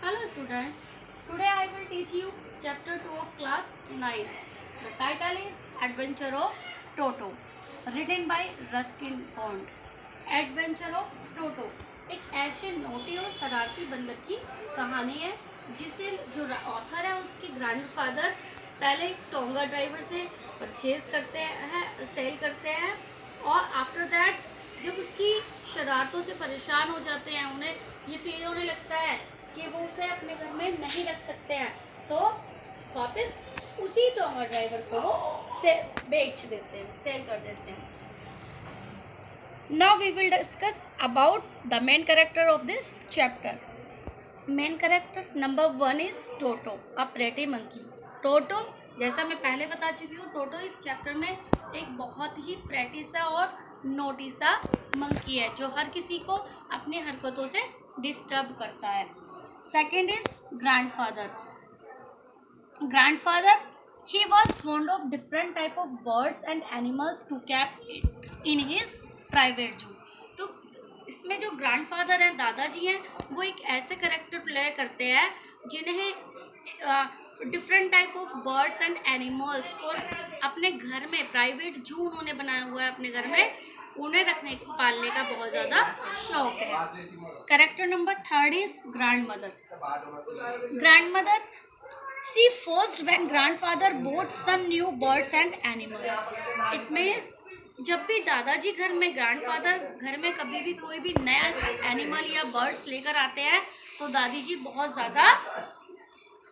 Hello students, today I will teach you chapter 2 of class 9. The title is Adventure of Toto, written by Ruskin Bond. Adventure of Toto एक ऐसे naughty और शरारती बंदर की कहानी है जिसे जो ऑथर है उसके ग्रैंडफादर पहले एक टोंगा ड्राइवर से परचेज करते हैं, सेल करते हैं और आफ्टर दैट जब उसकी शरारतों से परेशान हो जाते हैं, उन्हें ये फील होने लगता है कि वो उसे अपने घर में नहीं रख सकते हैं, तो वापस उसी टोंगा ड्राइवर को वो बेच देते हैं, सेल कर देते हैं. Now we will discuss about the main character of this chapter. Main character number 1 is Toto, a pretty monkey. Toto, जैसा मैं पहले बता चुकी हूँ, टोटो इस चैप्टर में एक बहुत ही प्रेटी सा और नोटी सा मंकी है जो हर किसी को अपनी हरकतों से डिस्टर्ब करता है. Second is grandfather. Grandfather, he was fond of different type of birds and animals to keep in his private zoo. तो इसमें जो ग्रैंडफादर हैं, दादाजी हैं, वो एक ऐसे करेक्टर प्ले करते हैं जिन्हें different type of birds and animals और अपने घर में प्राइवेट जू उन्होंने बनाया हुआ है, अपने घर में उन्हें रखने पालने का बहुत ज़्यादा शौक है. Character number 3 is grand mother. Grand mother, she first when grandfather bought some new birds and animals. It means जब भी दादाजी घर में, ग्रैंडफादर घर में कभी भी कोई भी नया एनिमल या बर्ड्स लेकर आते हैं तो दादी जी बहुत ज़्यादा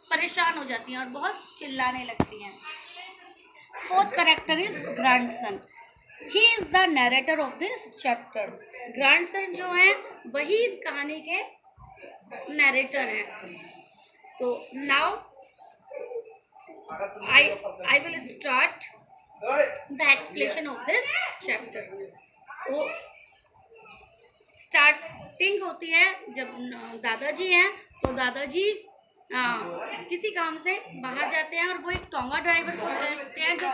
परेशान हो जाती हैं और बहुत चिल्लाने लगती हैं. Fourth character is grandson. He is the narrator of this chapter. Grandson जो है वही इस कहानी के नरेटर हैं. तो now I will start the explanation of this chapter. तो स्टार्टिंग होती है जब दादाजी हैं, तो दादाजी किसी काम से बाहर जाते हैं और वो एक टोंगा ड्राइवर को देखते हैं जो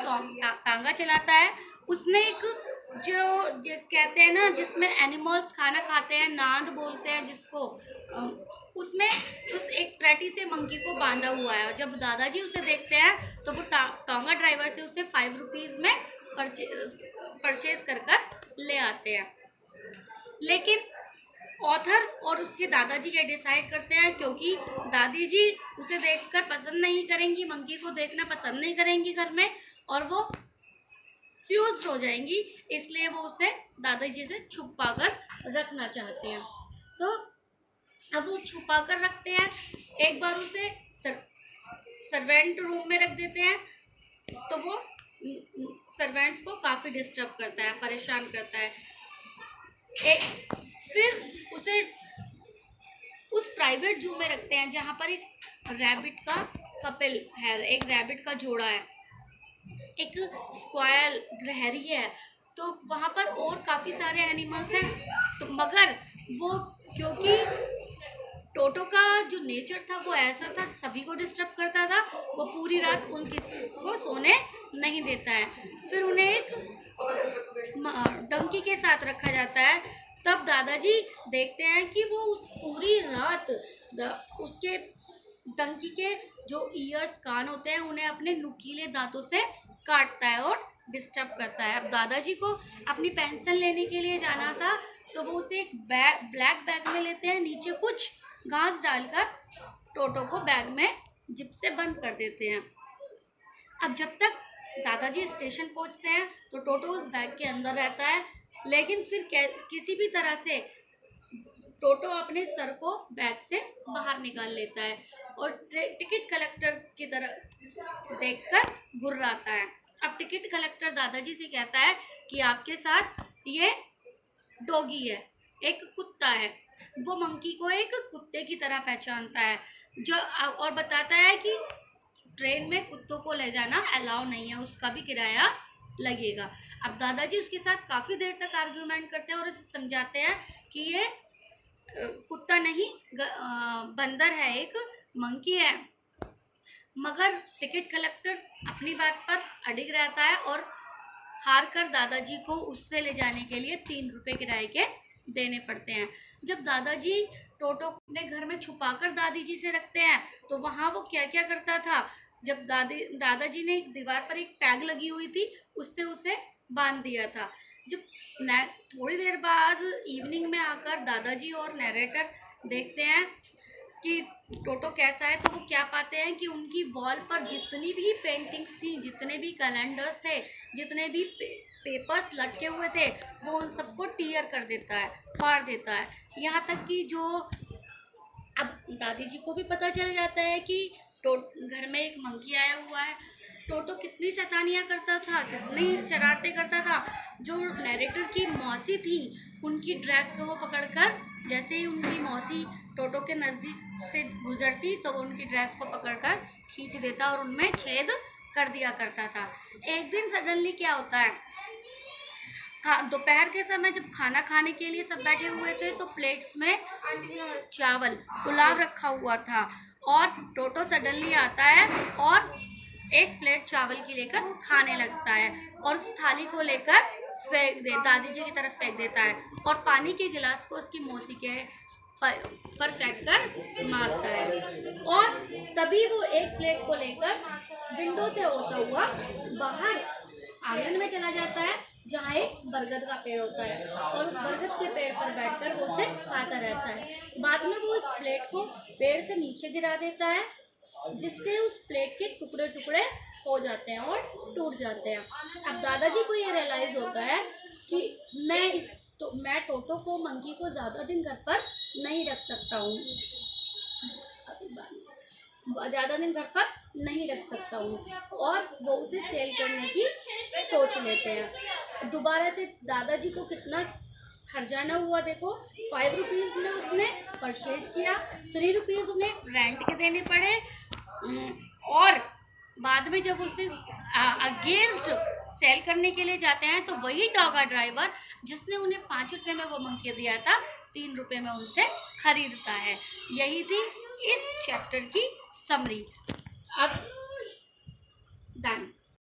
टांगा चलाता है. उसने एक जो कहते हैं ना जिसमें एनिमल्स खाना खाते हैं, नांद बोलते हैं जिसको, उसमें उस एक प्रेटी से मंकी को बांधा हुआ है. और जब दादाजी उसे देखते हैं तो वो टोंगा ड्राइवर से उसे 5 रुपीज़ में परचेज कर ले आते हैं. लेकिन ऑथर और उसके दादाजी ये डिसाइड करते हैं क्योंकि दादी जी उसे देखकर पसंद नहीं करेंगी, मंकी को देखना पसंद नहीं करेंगी घर में और वो फ्यूज हो जाएंगी, इसलिए वो उसे दादाजी से छुपा कर रखना चाहते हैं. तो अब वो छुपा कर रखते हैं. एक बार उसे सर्वेंट रूम में रख देते हैं तो वो सर्वेंट्स को काफ़ी डिस्टर्ब करता है, परेशान करता है. फिर उसे उस प्राइवेट जू में रखते हैं जहाँ पर एक रैबिट का कपिल है, एक रैबिट का जोड़ा है, एक स्क्वायर गिलहरी है. तो वहाँ पर और काफ़ी सारे एनिमल्स हैं. तो मगर वो क्योंकि टोटो का जो नेचर था वो ऐसा था, सभी को डिस्टर्ब करता था, वो पूरी रात उनकी को सोने नहीं देता है. फिर उन्हें एक डंकी के साथ रखा जाता है. तब दादाजी देखते हैं कि वो पूरी रात उसके डंकी के जो ईयर्स, कान होते हैं, उन्हें अपने नुकीले दांतों से काटता है और डिस्टर्ब करता है. अब दादाजी को अपनी पेंसिल लेने के लिए जाना था तो वो उसे एक ब्लैक बैग में लेते हैं, नीचे कुछ घास डालकर टोटो को बैग में जिप से बंद कर देते हैं. अब जब तक दादाजी स्टेशन पहुंचते हैं तो टोटो उस बैग के अंदर रहता है. लेकिन फिर किसी भी तरह से टोटो अपने सर को बैग से बाहर निकाल लेता है और टिकट कलेक्टर की तरह देखकर गुर्राता है. अब टिकट कलेक्टर दादाजी से कहता है कि आपके साथ ये डॉगी है, एक कुत्ता है. वो मंकी को एक कुत्ते की तरह पहचानता है जो और बताता है कि ट्रेन में कुत्तों को ले जाना अलाउ नहीं है, उसका भी किराया लगेगा. अब दादाजी उसके साथ काफ़ी देर तक आर्ग्यूमेंट करते हैं और उसे समझाते हैं कि ये कुत्ता नहीं बंदर है, एक मंकी है. मगर टिकट कलेक्टर अपनी बात पर अडिग रहता है और हार कर दादाजी को उससे ले जाने के लिए 3 रुपये किराए के देने पड़ते हैं. जब दादाजी टोटो को अपने घर में छुपाकर दादी जी से रखते हैं। तो वहाँ वो क्या क्या करता था, जब दादाजी ने एक दीवार पर एक टैग लगी हुई थी, उससे उसे बांध दिया था। जब थोड़ी देर बाद इवनिंग में आकर दादाजी और नरेटर देखते हैं कि टोटो कैसा है, तो वो क्या पाते हैं कि उनकी वॉल पर जितनी भी पेंटिंग्स थी, जितने भी कैलेंडर्स थे, जितने भी पेपर्स लटके हुए थे, वो उन सबको टीयर कर देता है, फाड़ देता है। यहाँ तक कि जो अब दादी जी को भी पता चल जाता है कि घर में एक मंकी आया हुआ है। टोटो कितनी शैतानियाँ करता था, कितनी शरारतें करता था। जो नैरेटर की मौसी थी, उनकी ड्रेस को वो पकड़कर, जैसे ही उनकी मौसी टोटो के नज़दीक से गुजरती तो उनकी ड्रेस को पकड़कर खींच देता और उनमें छेद कर दिया करता था। एक दिन सडनली क्या होता है, दोपहर के समय जब खाना खाने के लिए सब बैठे हुए थे, तो प्लेट्स में चावल पुलाव रखा हुआ था और टोटो सडनली आता है और एक प्लेट चावल की लेकर खाने लगता है और उस थाली को लेकर दादी जी की तरफ फेंक देता है और पानी के गिलास को उसकी मौसी के पर फेंक कर मारता है। और तभी वो एक प्लेट को लेकर विंडो से होता हुआ बाहर आंगन में चला जाता है, जहाँ एक बरगद का पेड़ होता है और बरगद के पेड़ पर बैठकर वो उसे खाता रहता है। बाद में वो उस प्लेट को पेड़ से नीचे गिरा देता है, जिससे उस प्लेट के टुकड़े टुकड़े हो जाते हैं और टूट जाते हैं। अब दादाजी को ये रियलाइज होता है कि मैं टोटो को, मंकी को ज़्यादा दिन घर पर नहीं रख सकता हूँ, ज़्यादा दिन घर पर नहीं रख सकता हूँ, और वो उसे सेल करने की सोच लेते हैं। दोबारा से दादाजी को कितना हर्जाना हुआ देखो, 5 रुपीज़ में उसने परचेज किया, 3 रुपीज़ उन्हें रेंट के देने पड़े, और बाद में जब उसने अगेंस्ट सेल करने के लिए जाते हैं तो वही टोगा ड्राइवर जिसने उन्हें 5 रुपये में वो मंकी दिया था, 3 रुपये में उनसे खरीदता है। यही थी इस चैप्टर की समरी। अब थैंक्स।